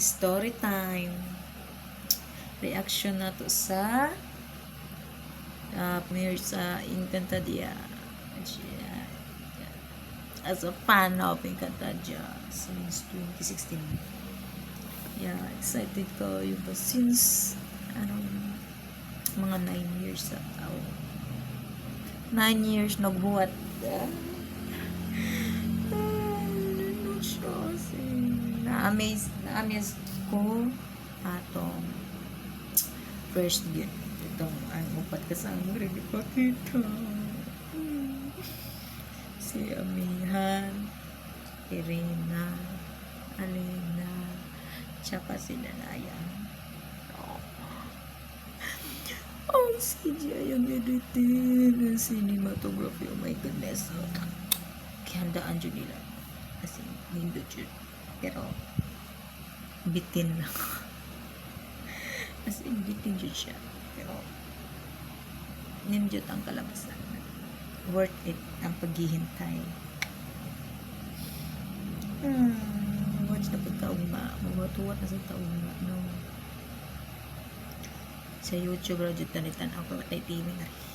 Story time. Reaction na to sa premiere sa Encantadia. As a fan of Encantadia since 2016. Yeah, excited ko yung since mga 9 years sa tao. 9 years nagbuhat. Na-amaze ko atong first yun. Itong ang upat kasama rin ipakita. Si Amihan, Irina, Alina, tsaka si Nanaya. Oh, CGI yung editing, ang cinematography, oh my goodness. Kihandaan dyan nila. As in, nindot yun. Pero, bitin lang. As in, bitin yun siya. Pero, nindot ang kalabasan. Worth it ang paghihintay. Watch na pagkaunga. Mawatuwat na sa taunga. No. Sa YouTube, Rajut na nitan ako. Patay TV na rin.